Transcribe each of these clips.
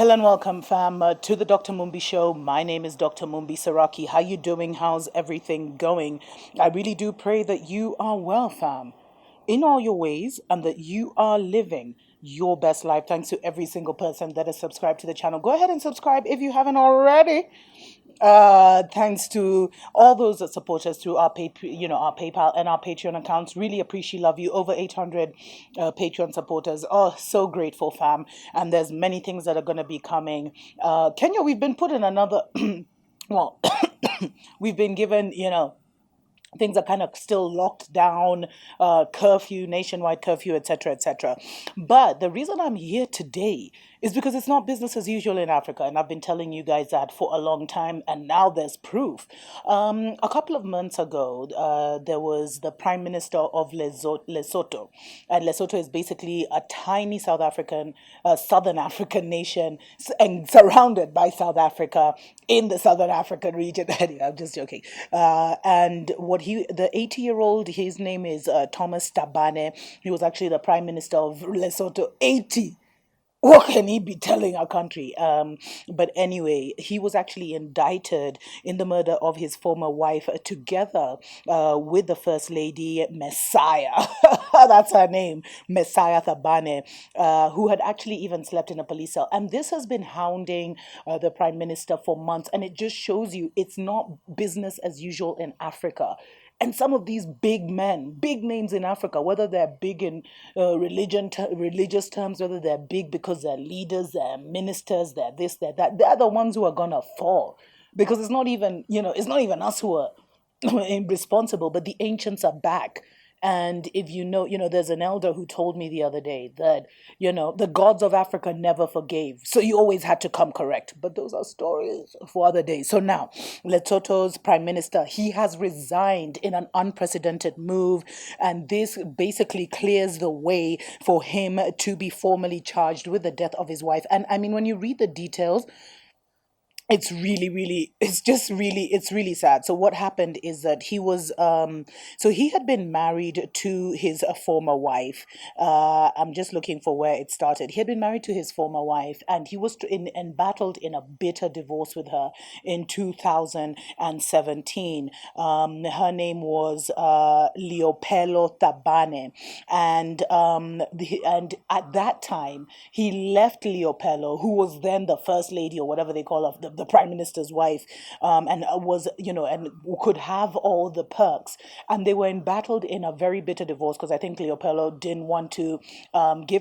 Well and welcome, fam, to the Dr. Mumbi Show. My name is Dr. Mumbi Saraki. How you doing? How's everything going? I really do pray that you are well, fam, in all your ways, and that you are living your best life. Thanks to every single person that has subscribed to the channel. Go ahead and subscribe if you haven't already. Thanks to all those that support us through our our PayPal and our Patreon accounts. Really appreciate, love you. Over 800 Patreon supporters. Oh, so grateful, fam. And there's many things that are going to be coming. Kenya, we've been put in another, well, we've been given, things are kind of still locked down, curfew, nationwide curfew, etc., etc. But the reason I'm here today is because it's not business as usual in Africa, and I've been telling you guys that for a long time, and now there's proof. A couple of months ago, there was the Prime Minister of Lesotho, and Lesotho is basically a tiny Southern African nation, and surrounded by South Africa in the Southern African region. Anyway, I'm just joking. And the 80-year-old, his name is Thomas Tabane. He was actually the Prime Minister of Lesotho. 80. What can he be telling our country? But anyway, he was actually indicted in the murder of his former wife, together with the First Lady, Messiah. That's her name, Messiah Thabane, who had actually even slept in a police cell. And this has been hounding the Prime Minister for months. And it just shows you it's not business as usual in Africa. And some of these big men, big names in Africa, whether they're big in religious terms, whether they're big because they're leaders, they're ministers, they're this, they're that, they're the ones who are gonna fall. Because it's not even, it's not even us who are responsible, but the ancients are back. And if there's an elder who told me the other day that, the gods of Africa never forgave. So you always had to come correct. But those are stories for other days. So now, Lesotho's prime minister, he has resigned in an unprecedented move. And this basically clears the way for him to be formally charged with the death of his wife. And I mean, when you read the details, it's really sad. So what happened is that so he had been married to his former wife. I'm just looking for where it started. He had been married to his former wife, and he was embattled in a bitter divorce with her in 2017. Her name was Leopelo Tabane, and and at that time he left Leopelo, who was then the first lady or whatever they call her, the prime minister's wife, and was, and could have all the perks. And they were embattled in a very bitter divorce because I think Leopoldo didn't want to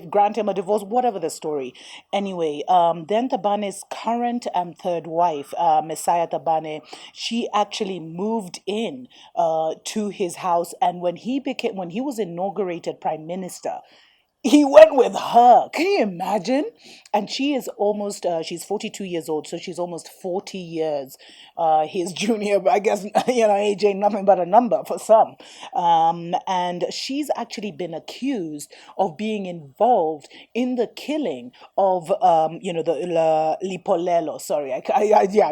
grant him a divorce, whatever the story. Anyway, then Tabane's current and third wife, Messiah Tabane, she actually moved in to his house, and when he was inaugurated prime minister, he went with her. Can you imagine? And she is almost, she's 42 years old, so she's almost 40 years his junior. But I guess, age ain't nothing but a number for some. And she's actually been accused of being involved in the killing of, the Lipolelo. Sorry,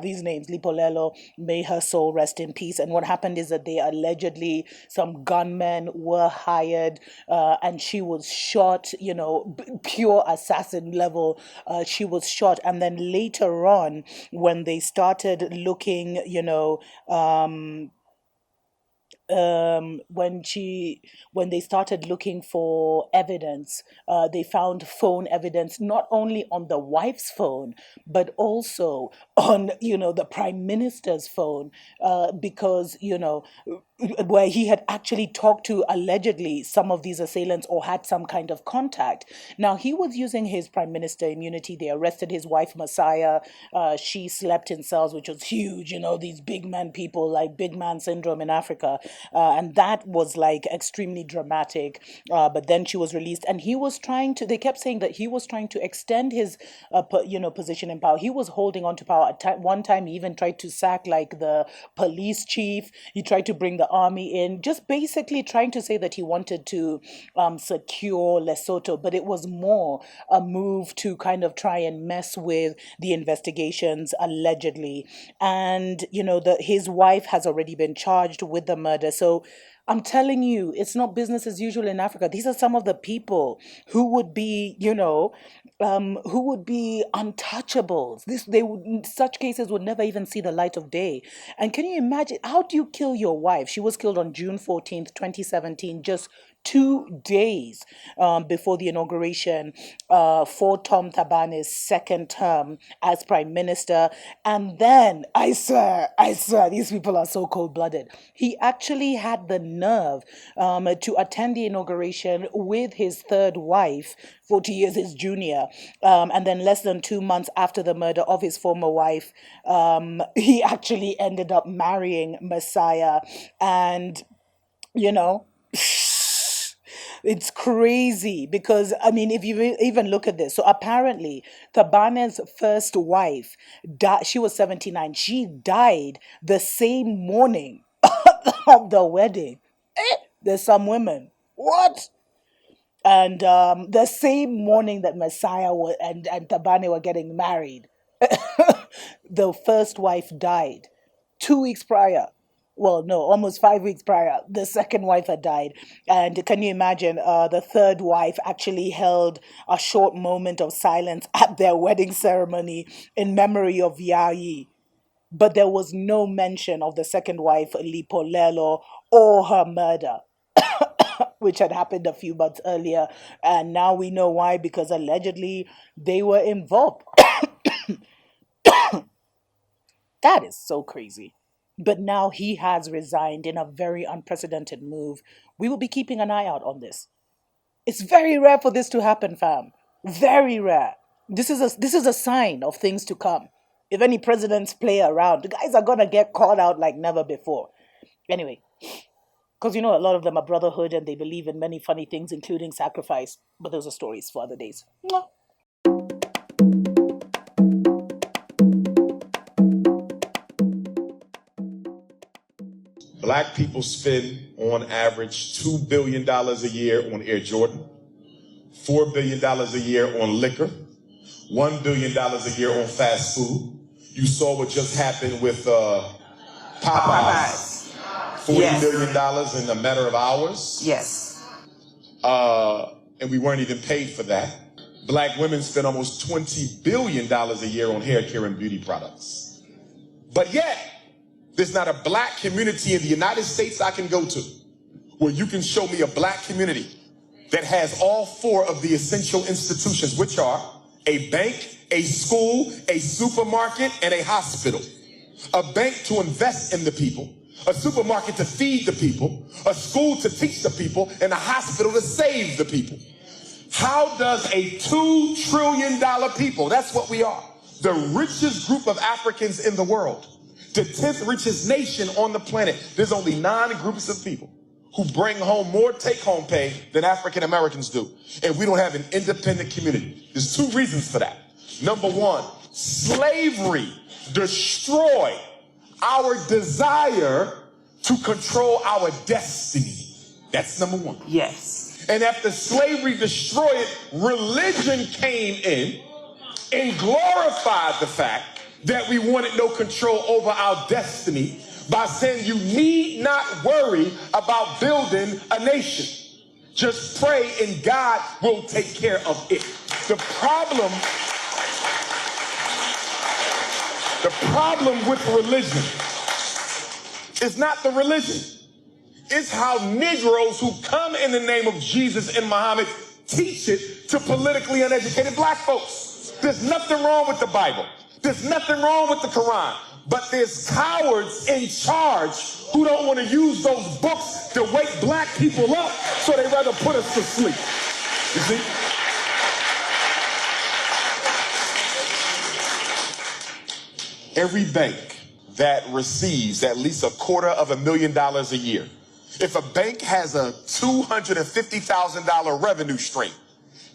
these names, Lipolelo, may her soul rest in peace. And what happened is that they allegedly, some gunmen were hired, and she was shot, pure assassin level. She was shot, and then later on, when they started looking, when they started looking for evidence, they found phone evidence not only on the wife's phone but also on the prime minister's phone, because where he had actually talked to allegedly some of these assailants or had some kind of contact. Now he was using his prime minister immunity. They arrested his wife Messiah. She slept in cells, which was huge, these big man people, like big man syndrome in Africa. And that was like extremely dramatic. But then she was released, and they kept saying that he was trying to extend his, position in power. He was holding on to power. At one time, he even tried to sack like the police chief. He tried to bring the army in, just basically trying to say that he wanted to secure Lesotho, but it was more a move to kind of try and mess with the investigations, allegedly. And his wife has already been charged with the murder murder. So I'm telling you, it's not business as usual in Africa. These are some of the people who would be, who would be untouchables. Such cases would never even see the light of day. And can you imagine, how do you kill your wife? She was killed on June 14th, 2017, just 2 days before the inauguration for Tom Tabane's second term as prime minister. And then, I swear, these people are so cold-blooded. He actually had the nerve to attend the inauguration with his third wife, 40 years his junior. And then less than 2 months after the murder of his former wife, he actually ended up marrying Messiah. And, you know, it's crazy because, I mean, if you even look at this, so apparently Tabane's first wife, she was 79. She died the same morning of the wedding. There's some women. What? And the same morning that Messiah and Tabane were getting married, the first wife died. 2 weeks prior. Well, no, almost 5 weeks prior, the second wife had died. And can you imagine, the third wife actually held a short moment of silence at their wedding ceremony in memory of Yayi. But there was no mention of the second wife, Lipolelo, or her murder, which had happened a few months earlier. And now we know why, because allegedly they were involved. That is so crazy. But now he has resigned in a very unprecedented move. We will be keeping an eye out on this. It's very rare for this to happen, fam. Very rare. This is a sign of things to come. If any presidents play around, the guys are gonna get called out like never before. Anyway, because a lot of them are brotherhood and they believe in many funny things, including sacrifice. But those are stories for other days. Mwah. Black people spend, on average, $2 billion a year on Air Jordan, $4 billion a year on liquor, $1 billion a year on fast food. You saw what just happened with Popeyes. $40 million in a matter of hours. Yes. And we weren't even paid for that. Black women spend almost $20 billion a year on hair care and beauty products. But yet, there's not a black community in the United States I can go to where you can show me a black community that has all 4 of the essential institutions, which are a bank, a school, a supermarket, and a hospital. A bank to invest in the people, a supermarket to feed the people, a school to teach the people, and a hospital to save the people. How does a $2 trillion people, that's what we are, the richest group of Africans in the world, the 10th richest nation on the planet, there's only 9 groups of people who bring home more take-home pay than African Americans do. And we don't have an independent community. There's 2 reasons for that. Number 1, slavery destroyed our desire to control our destiny. That's number 1. Yes. And after slavery destroyed it, religion came in and glorified the fact that we wanted no control over our destiny by saying you need not worry about building a nation. Just pray and God will take care of it. The problem with religion is not the religion. It's how Negroes who come in the name of Jesus and Muhammad teach it to politically uneducated black folks. There's nothing wrong with the Bible. There's nothing wrong with the Quran, but there's cowards in charge who don't want to use those books to wake black people up, so they rather put us to sleep. You see? Every bank that receives at least $250,000 a year, if a bank has a $250,000 revenue stream,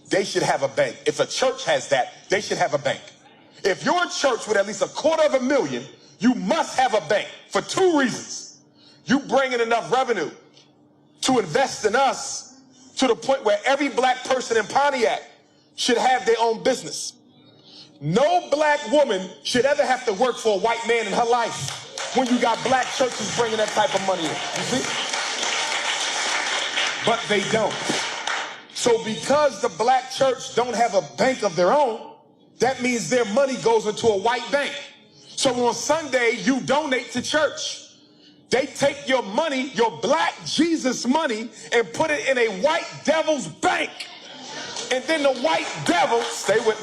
they should have a bank. If a church has that, they should have a bank. If your church with at least $250,000, you must have a bank for 2 reasons. You bring in enough revenue to invest in us to the point where every black person in Pontiac should have their own business. No black woman should ever have to work for a white man in her life. when you got black churches bringing that type of money in. You see? But they don't. So because the black church don't have a bank of their own, that means their money goes into a white bank. So on Sunday, you donate to church. They take your money, your black Jesus money, and put it in a white devil's bank. And then the white devil, stay with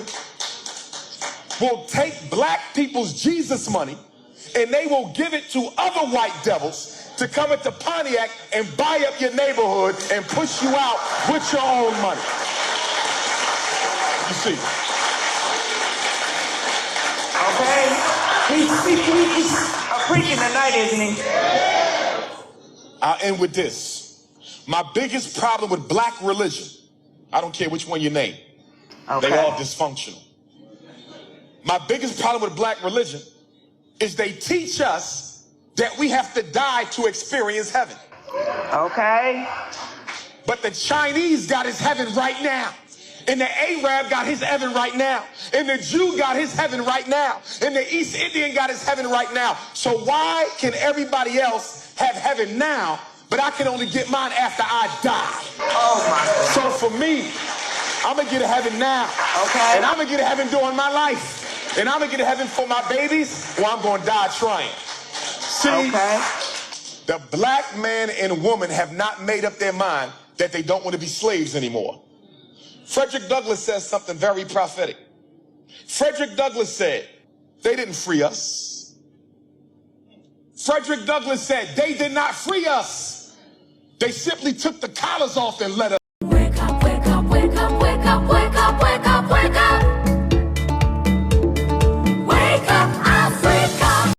me, will take black people's Jesus money, and they will give it to other white devils to come into Pontiac and buy up your neighborhood and push you out with your own money. You see? Okay? He's preaching tonight, isn't he? I'll end with this. My biggest problem with black religion, I don't care which one you name, Okay. they all dysfunctional. My biggest problem with black religion is they teach us that we have to die to experience heaven. Okay. But the Chinese got his heaven right now. And the Arab got his heaven right now. And the Jew got his heaven right now. And the East Indian got his heaven right now. So why can everybody else have heaven now, but I can only get mine after I die? Oh my God. So for me, I'm going to get to heaven now. Okay. And I'm going to get to heaven during my life. And I'm going to get to heaven for my babies, or I'm going to die trying. See, Okay. the black man and woman have not made up their mind that they don't want to be slaves anymore. Frederick Douglass says something very prophetic. Frederick Douglass said, they didn't free us. Frederick Douglass said, they did not free us. They simply took the collars off and let us